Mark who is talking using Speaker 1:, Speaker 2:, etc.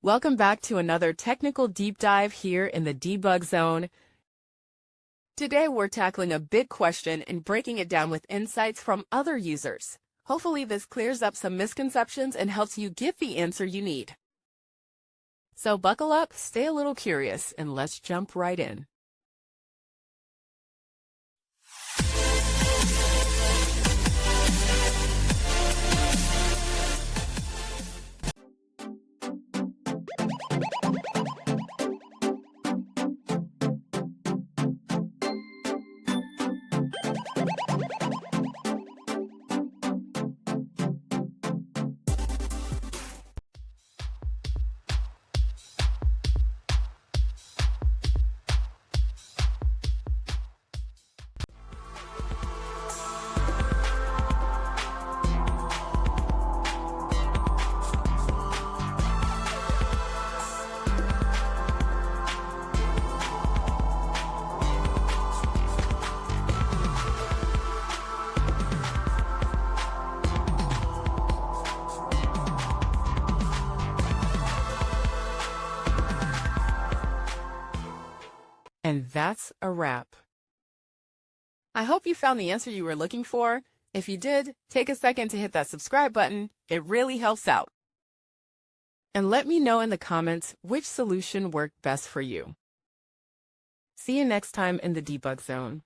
Speaker 1: Welcome back to another technical deep dive here in the debug zone. Today we're tackling a big question and breaking it down with insights from other users. Hopefully this clears up some misconceptions and helps you get the answer you need. So buckle up, stay a little curious, and let's jump right in. And that's a wrap. I hope you found the answer you were looking for. If you did, take a second to hit that subscribe button. It really helps out. And let me know in the comments which solution worked best for you. See you next time in the debug zone.